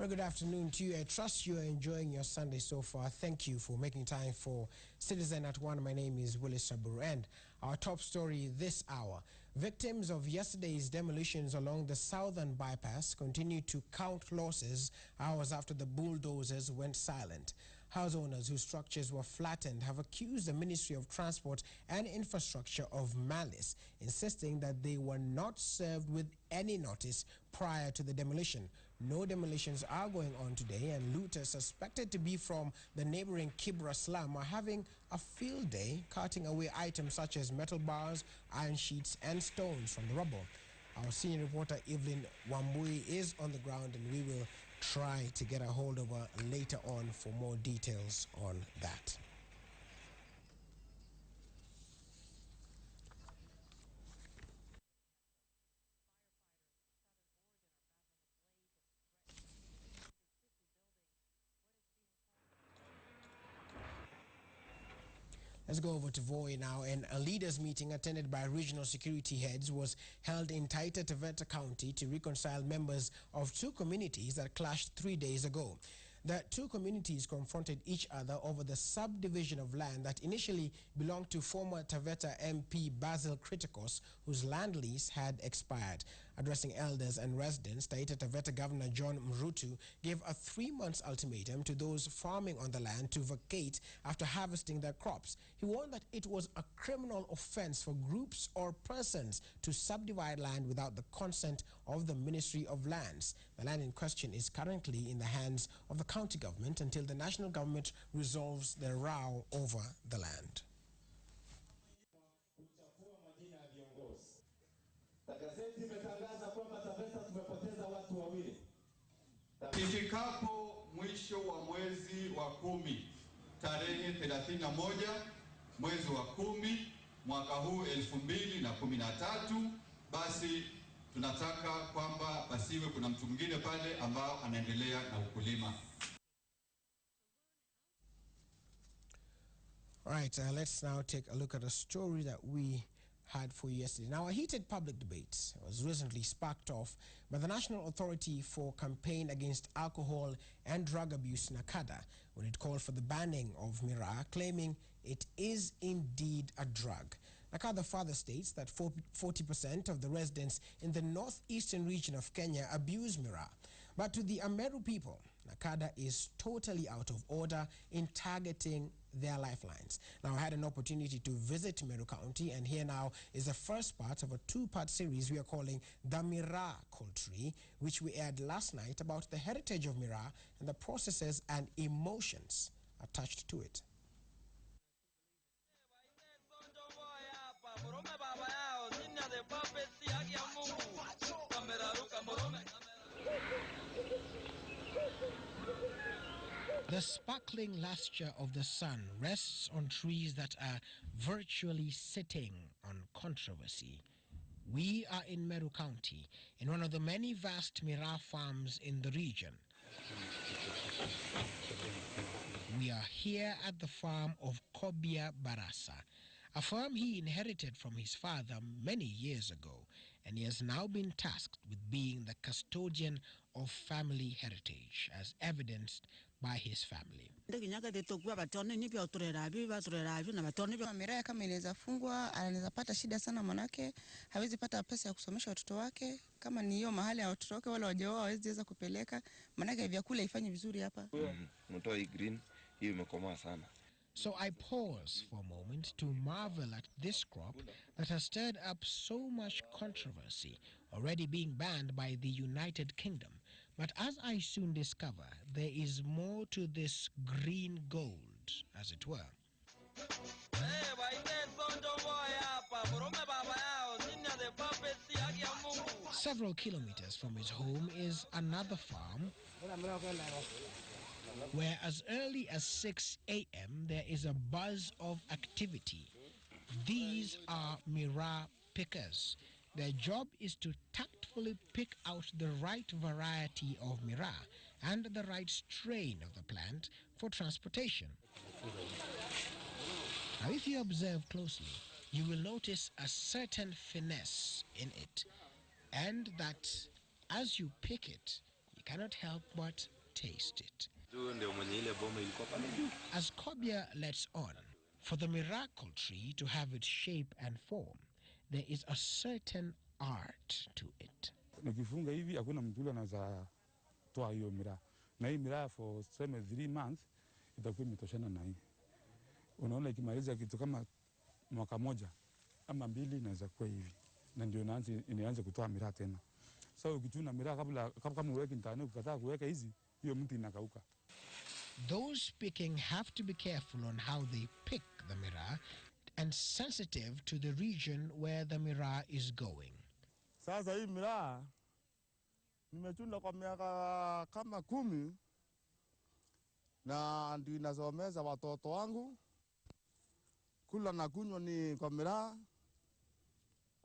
Very good afternoon to you. I trust you are enjoying your Sunday so far. Thank you for making time for Citizen at 1. My name is Willis Saburu, and our top story this hour. Victims of yesterday's demolitions along the southern bypass continue to count losses hours after the bulldozers went silent. House owners whose structures were flattened have accused the Ministry of Transport and Infrastructure of malice, insisting that they were not served with any notice prior to the demolition. No demolitions are going on today, and looters suspected to be from the neighboring Kibra slum are having a field day, carting away items such as metal bars, iron sheets, and stones from the rubble. Our senior reporter Evelyn Wambui is on the ground, and we will try to get a hold of her later on for more details on that. Let's go over to Voi now, and a leaders meeting attended by regional security heads was held in Taita Taveta County to reconcile members of two communities that clashed 3 days ago. The two communities confronted each other over the subdivision of land that initially belonged to former Taveta MP Basil Kritikos, whose land lease had expired. Addressing elders and residents, Taita Taveta Governor John Mrutu gave a 3-month ultimatum to those farming on the land to vacate after harvesting their crops. He warned that it was a criminal offense for groups or persons to subdivide land without the consent of the Ministry of Lands. The land in question is currently in the hands of the county government until the national government resolves the row over the land. Ifikapo mwisho wa mwezi wa 10 tarehe 31 mwezi wa 10 mwaka huu 2013, basi tunataka kwamba basiwe kuna mtu mwingine pale ambao anaendelea na ukulima. All right, let's now take a look at a story that we had for you yesterday. Now, a heated public debate was recently sparked off by the National Authority for Campaign Against Alcohol and Drug Abuse, NACADA, when it called for the banning of Miraa, claiming it is indeed a drug. NACADA further states that 40% of the residents in the northeastern region of Kenya abuse Miraa. But to the Ameru people, NACADA is totally out of order in targeting their lifelines. Now, I had an opportunity to visit Meru County, and here now is the first part of a 2-part series we are calling The Miraa Culture, which we aired last night about the heritage of Miraa and the processes and emotions attached to it. The sparkling lustre of the sun rests on trees that are virtually sitting on controversy. We are in Meru County, in one of the many vast Miraa farms in the region. We are here at the farm of Kobia Barasa, a farm he inherited from his father many years ago, and he has now been tasked with being the custodian of family heritage, as evidenced by his family. Miraa kama inaweza fungwa, anaweza pata shida sana, manake hawezi pata pesa ya kusomesha watoto wake. Kama ni hiyo mahali ya watoto wake wale wajaoa hawezi kupeleka, manake vyakula ifanye vizuri hapa. Mtoi green hii imekomaa sana. So I pause for a moment to marvel at this crop that has stirred up so much controversy, already being banned by the United Kingdom. But as I soon discover, there is more to this green gold, as it were. Several kilometers from his home is another farm where as early as 6 a.m. there is a buzz of activity. These are Miraa pickers. Their job is to tactfully pick out the right variety of Miraa and the right strain of the plant for transportation. Now, if you observe closely, you will notice a certain finesse in it, and that as you pick it, you cannot help but taste it. As Kobia lets on, for the miracle tree to have its shape and form, there is a certain art to it. Nikifunga hivi hakuna mtu anaweza toa hiyo miraa. Na hii miraa for 3 months itakuwa imetoshana na hii. Unaona ikimaliza kitu kama mwaka moja ama 2 inaweza kuwa hivi. Na ndio inaanza kutoa miraa tena. So ukichuna miraa kama uweke ndani ukataa kuweka hizi, hiyo mti inakauka. Those picking have to be careful on how they pick the miraa and sensitive to the region where the miraa is going. Sasa hii miraa nimechuna kwa miaka kama 10 na ndio ninasomeza watoto wangu. Kula na kunywa ni kwa miraa.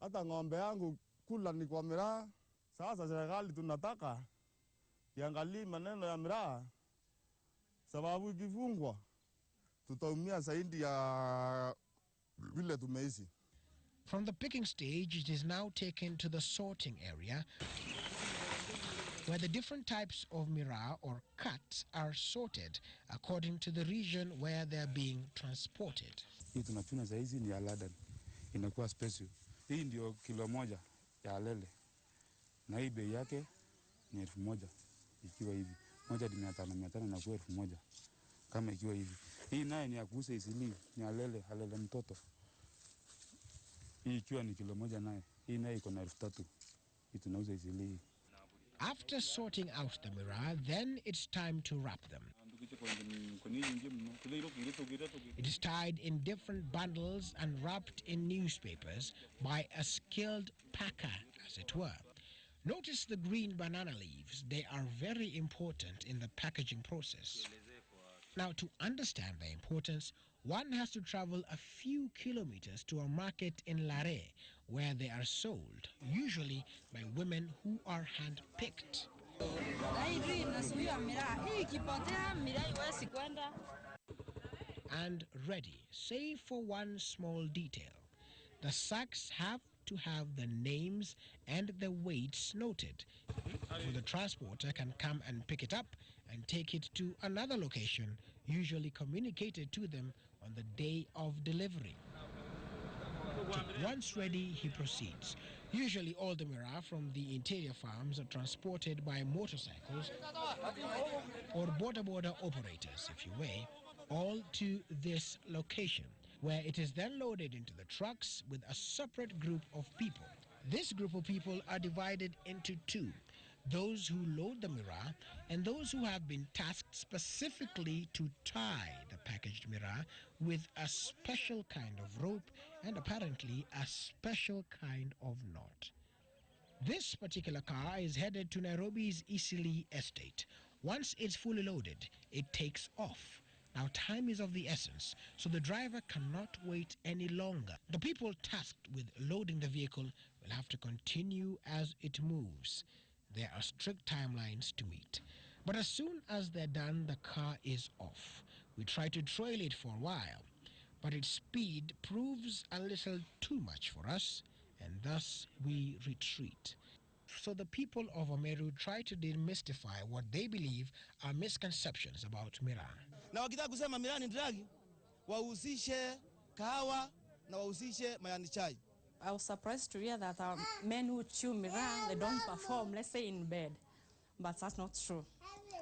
Hata ng'ombe yangu kula ni kwa miraa. Sasa serikali tunataka iangalie maneno ya miraa, sababu ikifungwa tutaumia zaidi ya vile tumeishi. From the picking stage, it is now taken to the sorting area, where the different types of miraa or cuts are sorted according to the region where they are being transported. Hii tunachuna za hizi ni aladan, inakuwa special. Hii ndio kilo moja ya alele, na hii bei yake ni 1000 ikiwa hivi. Moja ni 500 na kuwa 1000 kama ikiwa hivi. Hii naye ni ya kuuza isili, ni alele mtoto. Hii ikiwa ni kilo moja naye. Hii naye iko na 3000. Hii tunauza isili. After sorting out the miraa, then it's time to wrap them. It is tied in different bundles and wrapped in newspapers by a skilled packer, as it were. Notice the green banana leaves. They are very important in the packaging process. Now, to understand their importance, one has to travel a few kilometers to a market in Lare, where they are sold, usually by women who are hand-picked. And ready, save for one small detail. The sacks have to have the names and the weights noted, so the transporter can come and pick it up and take it to another location, usually communicated to them on the day of delivery. Once ready, he proceeds. Usually all the miraa from the interior farms are transported by motorcycles or border operators, if you may, all to this location, where it is then loaded into the trucks with a separate group of people. This group of people are divided into 2. Those who load the miraa and those who have been tasked specifically to tie the packaged miraa with a special kind of rope and apparently a special kind of knot. This particular car is headed to Nairobi's Eastleigh estate. Once it's fully loaded, it takes off. Now time is of the essence, so the driver cannot wait any longer. The people tasked with loading the vehicle will have to continue as it moves. There are strict timelines to meet. But as soon as they're done, the car is off. We try to trail it for a while, but its speed proves a little too much for us, and thus we retreat. So the people of Ameru try to demystify what they believe are misconceptions about miraa. Na wakitaka kusema miraa ni drug, wahusishe kahawa na wahusishe mayani chai. I was surprised to hear that men who chew miraa, they don't perform, let's say, in bed. But that's not true.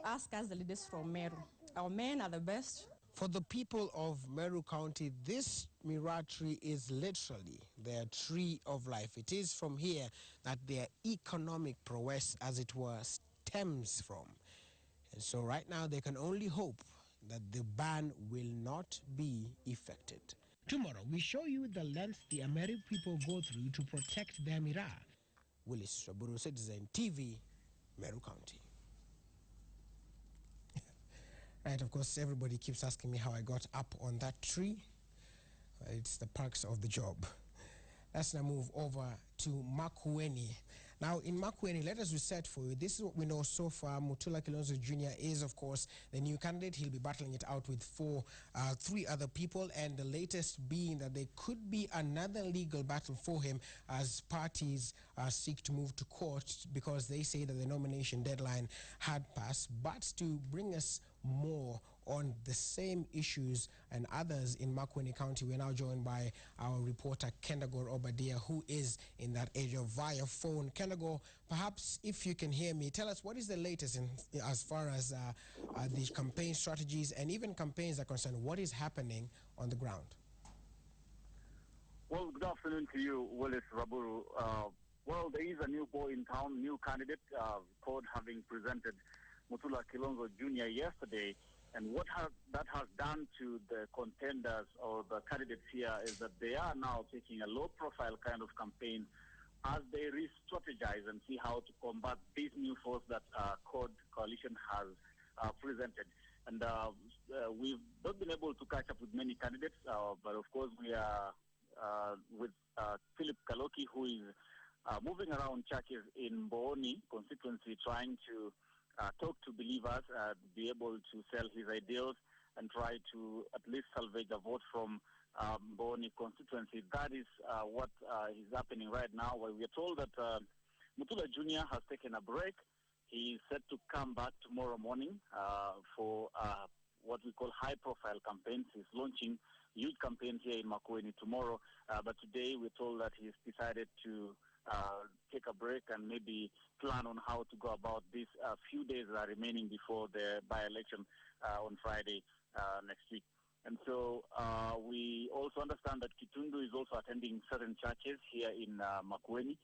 Ask us, the leaders from Meru. Our men are the best. For the people of Meru County, this miraa tree is literally their tree of life. It is from here that their economic prowess, as it were, stems from. And so right now they can only hope that the ban will not be effected. Tomorrow, we show you the lengths the Ameru people go through to protect their miraa. Willis Raburu, Citizen TV, Meru County. Right, of course, everybody keeps asking me how I got up on that tree. It's the perks of the job. Let's now move over to Makueni. Now, in Makueni, let us reset for you. This is what we know so far. Mutula Kilonzo Jr. is, of course, the new candidate. He'll be battling it out with three other people, and the latest being that there could be another legal battle for him as parties seek to move to court because they say that the nomination deadline had passed. But to bring us more on the same issues and others in Makueni County, we're now joined by our reporter Kendagor Obadia, who is in that area via phone. Kendagor, perhaps if you can hear me, tell us what is the latest as far as the campaign strategies and even campaigns are concerned. What is happening on the ground? Well, good afternoon to you, Willis Raburu. Well, there is a new boy in town, new candidate, CORD having presented Mutula Kilonzo Jr. yesterday. And what that has done to the contenders or the candidates here is that they are now taking a low-profile kind of campaign as they re-strategize and see how to combat this new force that CORD coalition has presented. And we've not been able to catch up with many candidates, but of course we are with Philip Kaloki, who is moving around churches in Makueni constituency, trying to talk to believers, be able to sell his ideals and try to at least salvage a vote from Makueni constituency. That is what is happening right now. Where we are told that Mutula Jr. has taken a break. He is set to come back tomorrow morning for what we call high-profile campaigns. He's launching huge campaigns here in Makueni tomorrow, but today we're told that he's decided to take a break and maybe plan on how to go about these few days that are remaining before the by-election on Friday next week. And so we also understand that Kitundu is also attending certain churches here in Makueni.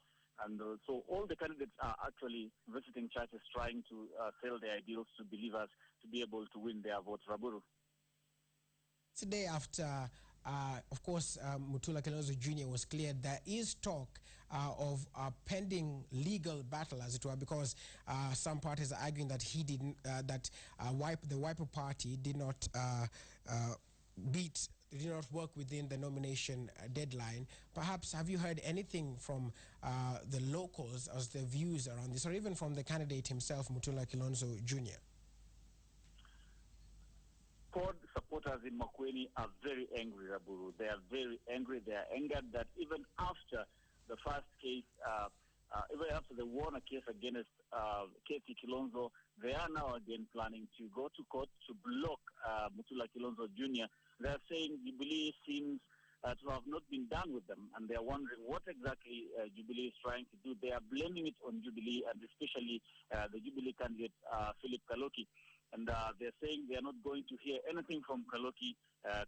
And so all the candidates are actually visiting churches trying to sell their ideals to believers to be able to win their votes. Raburu. Today after of course, Mutula Kilonzo Jr. was cleared, there is talk of a pending legal battle, as it were, because some parties are arguing that he didn't, that the Wiper Party did not did not work within the nomination deadline. Perhaps have you heard anything from the locals as their views around this, or even from the candidate himself, Mutula Kilonzo Jr.? CORD supporters in Makueni are very angry, Raburu. They are very angry. They are angered that even after the first case, even after they won a case against KT Kilonzo, they are now again planning to go to court to block Mutula Kilonzo Jr. They are saying Jubilee seems to have not been done with them, and they are wondering what exactly Jubilee is trying to do. They are blaming it on Jubilee, and especially the Jubilee candidate, Philip Kaloki. And they're saying they're not going to hear anything from Kaloki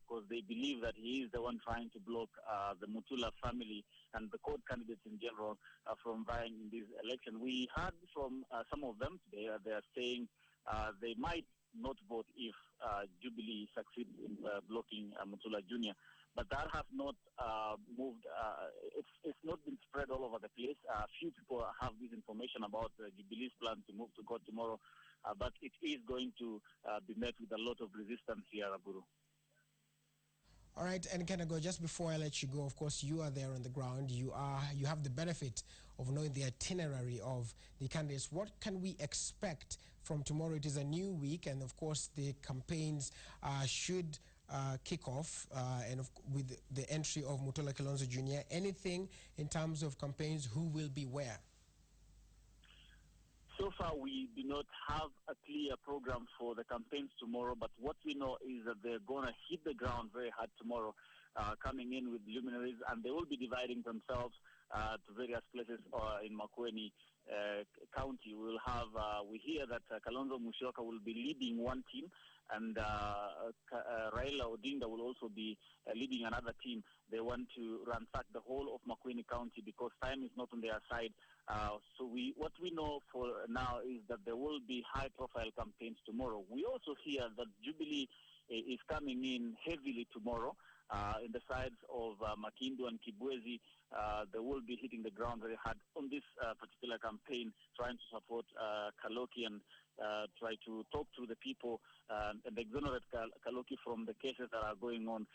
because they believe that he is the one trying to block the Mutula family and the CORD candidates in general from vying in this election. We heard from some of them today. They are saying they might not vote if Jubilee succeeds in blocking Mutula Jr. But that has not moved. It's not been spread all over the place. Few people have this information about Jubilee's plan to move to court tomorrow. But it is going to be met with a lot of resistance here, Aburu. All right, and can I go just before I let you go? Of course, you are there on the ground. You have the benefit of knowing the itinerary of the candidates. What can we expect from tomorrow? It is a new week, and of course, the campaigns should kick off, with the entry of Mutula Kilonzo Jr. Anything in terms of campaigns? Who will be where? So far, we do not have a clear program for the campaigns tomorrow, but what we know is that they're going to hit the ground very hard tomorrow, coming in with luminaries, and they will be dividing themselves to various places in Makueni County. We hear that Kalonzo Musyoka will be leading one team, and Raila Odinga will also be leading another team. They want to ransack the whole of Makueni County because time is not on their side. So what we know for now is that there will be high-profile campaigns tomorrow. We also hear that Jubilee is coming in heavily tomorrow in the sides of Makindu and Kibwezi. They will be hitting the ground very hard on this particular campaign, trying to support Kaloki and try to talk to the people and exonerate Kaloki from the cases that are going on.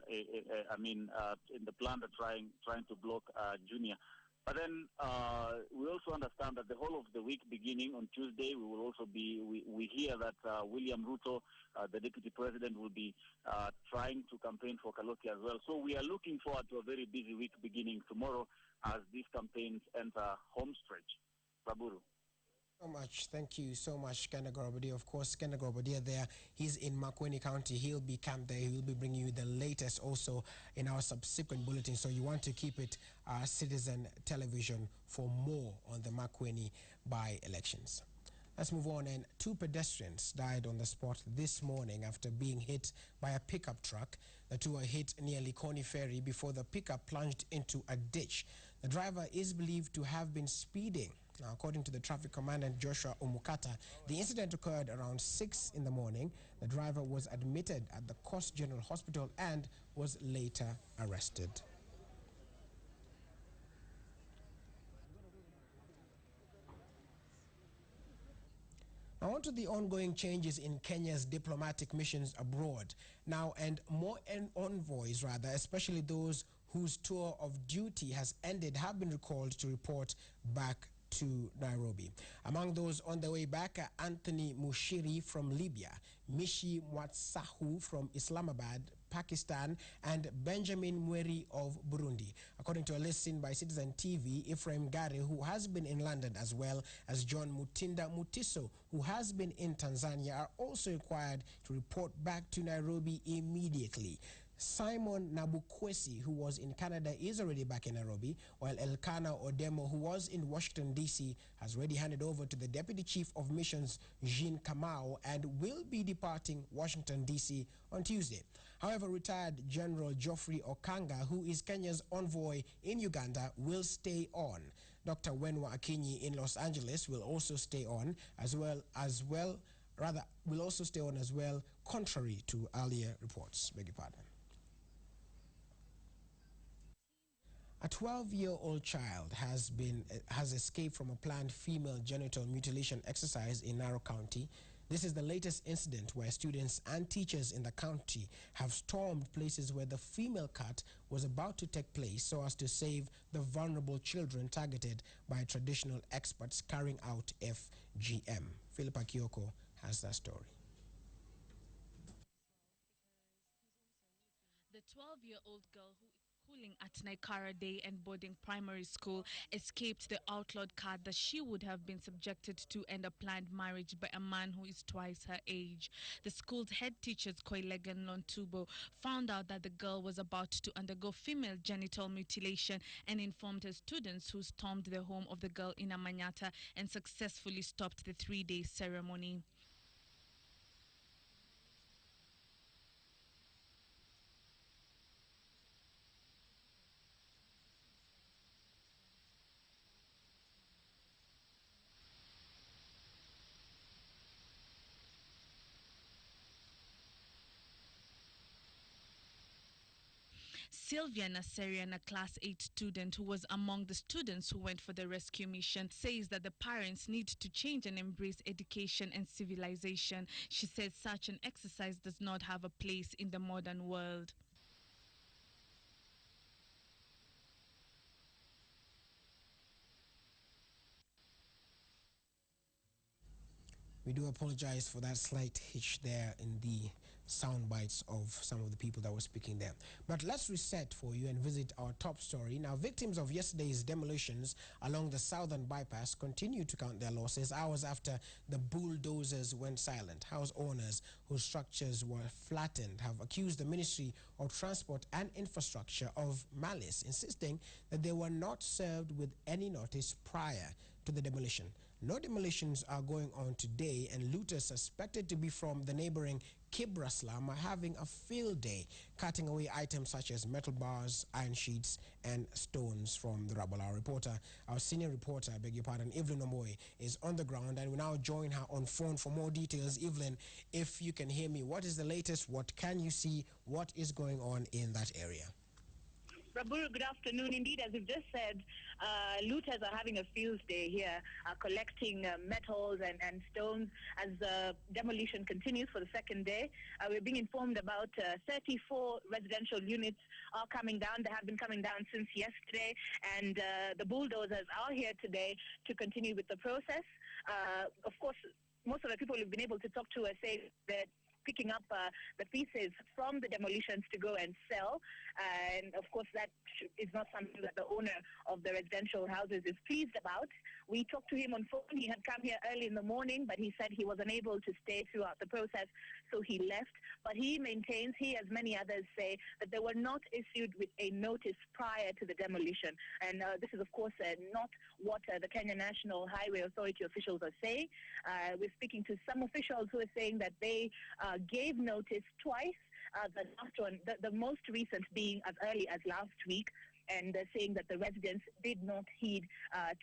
In the plan of trying to block Junior. But then we also understand that the whole of the week beginning on Tuesday, we will also we hear that William Ruto, the deputy president, will be trying to campaign for Kaloki as well. So we are looking forward to a very busy week beginning tomorrow as these campaigns enter home stretch. Raburu. So much. Thank you so much, Kenda Gorobadia. Of course, Kenda Gorobadia there, he's in Makueni County. He'll be camped there. He'll be bringing you the latest also in our subsequent bulletin. So you want to keep it Citizen Television for more on the Makueni by-elections. Let's move on. And 2 pedestrians died on the spot this morning after being hit by a pickup truck. The 2 were hit near Likoni Ferry before the pickup plunged into a ditch. The driver is believed to have been speeding. Now, according to the traffic commandant Joshua Omukata, the incident occurred around 6 in the morning. The driver was admitted at the Coast General Hospital and was later arrested. Now on to the ongoing changes in Kenya's diplomatic missions abroad. Now, and more envoys, especially those whose tour of duty has ended, have been recalled to report back to Nairobi. Among those on the way back are Anthony Mushiri from Libya, Mishi Mwatsahu from Islamabad, Pakistan, and Benjamin Mweri of Burundi. According to a list seen by Citizen TV, Ephraim Gare, who has been in London, as well as John Mutinda Mutiso, who has been in Tanzania, are also required to report back to Nairobi immediately. Simon Nabukwesi, who was in Canada, is already back in Nairobi, while Elkanah Odemo, who was in Washington, D.C., has already handed over to the Deputy Chief of Missions, Jean Kamau, and will be departing Washington, D.C. on Tuesday. However, retired General Geoffrey Okanga, who is Kenya's envoy in Uganda, will stay on. Dr. Wenwa Akinyi in Los Angeles will also stay on, contrary to earlier reports. Beg your pardon. A 12-year-old child has escaped from a planned female genital mutilation exercise in Narok County. This is the latest incident where students and teachers in the county have stormed places where the female cut was about to take place so as to save the vulnerable children targeted by traditional experts carrying out FGM. Philippa Kioko has that story. The 12-year-old girl who is schooling at Naikara Day and Boarding Primary School escaped the outlawed cut that she would have been subjected to and a planned marriage by a man who is twice her age. The school's head teachers, Koilegan Lontubo, found out that the girl was about to undergo female genital mutilation and informed her students, who stormed the home of the girl in Amanyata and successfully stopped the 3-day ceremony. Sylvia Naserian, a Class 8 student who was among the students who went for the rescue mission, says that the parents need to change and embrace education and civilization. She says such an exercise does not have a place in the modern world. We do apologize for that slight hitch there in the sound bites of some of the people that were speaking there. But let's reset for you and visit our top story. Now, victims of yesterday's demolitions along the southern bypass continue to count their losses hours after the bulldozers went silent. House owners whose structures were flattened have accused the Ministry of Transport and Infrastructure of malice, insisting that they were not served with any notice prior to the demolition. No demolitions are going on today, and looters suspected to be from the neighboring Kibra slum are having a field day, cutting away items such as metal bars, iron sheets, and stones from the rubble. Our senior reporter, Evelyn Omoy, is on the ground, and we now join her on phone for more details. Evelyn, if you can hear me, what is the latest? What can you see? What is going on in that area? Raburu, good afternoon. Indeed, as you've just said, looters are having a field day here, collecting metals and stones as demolition continues for the second day. We're being informed about 34 residential units are coming down. They have been coming down since yesterday, and the bulldozers are here today to continue with the process. Of course, most of the people we've been able to talk to are saying that picking up the pieces from the demolitions to go and sell. And of course, that is not something that the owner of the residential houses is pleased about. We talked to him on phone. He had come here early in the morning, but he said he was unable to stay throughout the process, so he left. But he maintains, he as many others say, that they were not issued with a notice prior to the demolition. And this is, of course, not what the Kenya National Highway Authority officials are saying. We're speaking to some officials who are saying that they gave notice twice, the last one, the most recent being as early as last week, and saying that the residents did not heed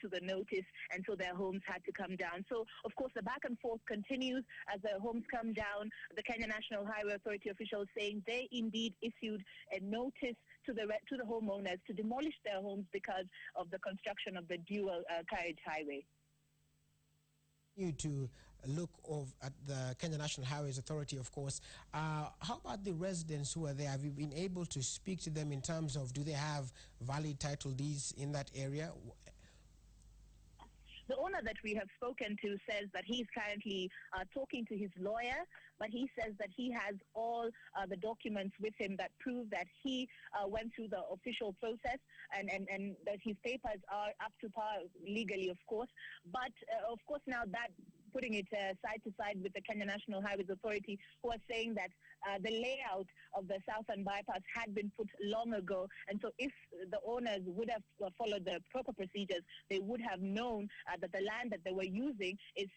to the notice, and so their homes had to come down. So, of course, the back and forth continues as the homes come down. The Kenya National Highway Authority officials saying they indeed issued a notice to the homeowners to demolish their homes because of the construction of the dual carriage highway. You to look at the Kenya National Highways Authority, of course. How about the residents who are there? Have you been able to speak to them in terms of, do they have valid title deeds in that area? The owner that we have spoken to says that he's currently talking to his lawyer, but he says that he has all the documents with him that prove that he went through the official process and that his papers are up to par legally, of course. But, of course, now that putting it side to side with the Kenya National Highways Authority, who are saying that the layout of the southern bypass had been put long ago, and so if the owners would have followed the proper procedures, they would have known that the land that they were using is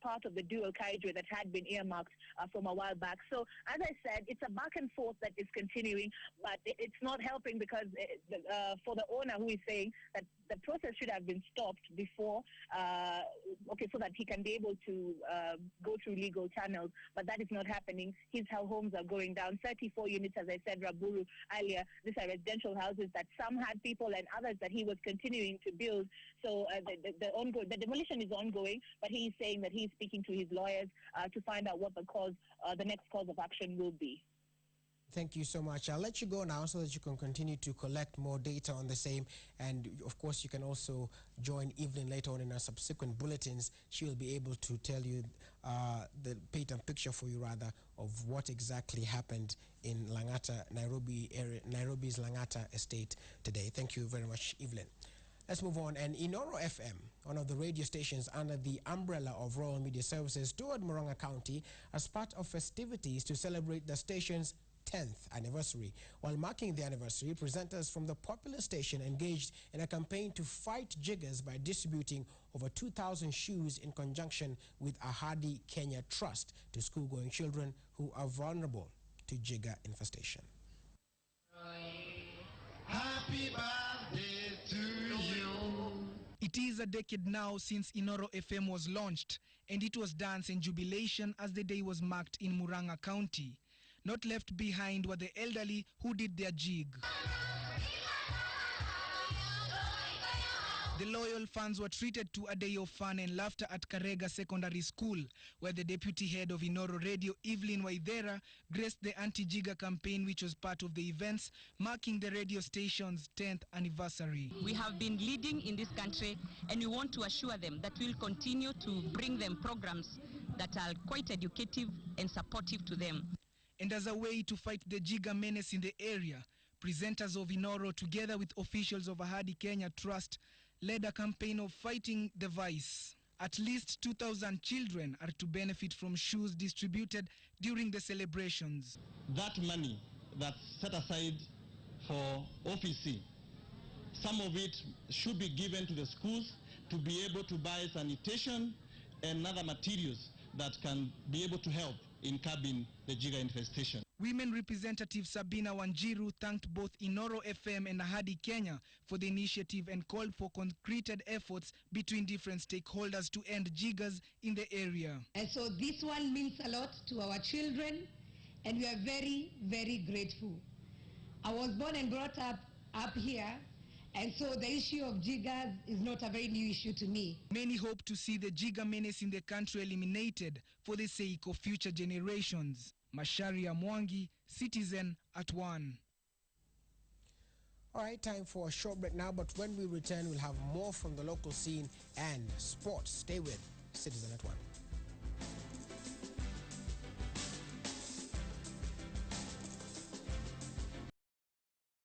part of the dual carriageway that had been earmarked from a while back. So, as I said, it's a back and forth that is continuing, but it's not helping because for the owner who is saying that the process should have been stopped before, so that he can be able to go through legal channels, but that is not happening. His homes are going down. 34 units, as I said, Raburu, earlier. These are residential houses that some had people and others that he was continuing to build. So the demolition is ongoing, but he is saying that he is speaking to his lawyers to find out what the next cause of action will be. Thank you so much. I'll let you go now so that you can continue to collect more data on the same. And, of course, you can also join Evelyn later on in our subsequent bulletins. She will be able to tell you, paint a picture for you, rather, of what exactly happened in Langata, Nairobi's Langata estate today. Thank you very much, Evelyn. Let's move on. And Inooro FM, one of the radio stations under the umbrella of Royal Media Services, toured Murang'a County as part of festivities to celebrate the station's 10th anniversary. While marking the anniversary, presenters from the popular station engaged in a campaign to fight jiggers by distributing over 2,000 shoes in conjunction with Ahadi Kenya Trust to school-going children who are vulnerable to jigger infestation. Happy birthday to you. It is a decade now since Inooro FM was launched, and it was dance and jubilation as the day was marked in Murang'a County. Not left behind were the elderly who did their jig. The loyal fans were treated to a day of fun and laughter at Karega Secondary School, where the deputy head of Inooro Radio, Evelyn Waithera, graced the anti-jigger campaign, which was part of the events marking the radio station's 10th anniversary. We have been leading in this country, and we want to assure them that we'll continue to bring them programs that are quite educative and supportive to them. And as a way to fight the jigger menace in the area, presenters of Inooro, together with officials of Ahadi Kenya Trust, led a campaign of fighting the vice. At least 2,000 children are to benefit from shoes distributed during the celebrations. That money that's set aside for OFC, some of it should be given to the schools to be able to buy sanitation and other materials that can be able to help in curbing the jigger infestation. Women Representative Sabina Wanjiru thanked both Inooro FM and Ahadi Kenya for the initiative and called for concreted efforts between different stakeholders to end jiggers in the area. And so this one means a lot to our children, and we are very, very grateful. I was born and brought up up here. And so the issue of jiggers is not a very new issue to me. Many hope to see the jigger menace in the country eliminated for the sake of future generations. Masharia Mwangi, Citizen at 1. All right, time for a short break now, but when we return, we'll have more from the local scene and sports. Stay with Citizen at 1.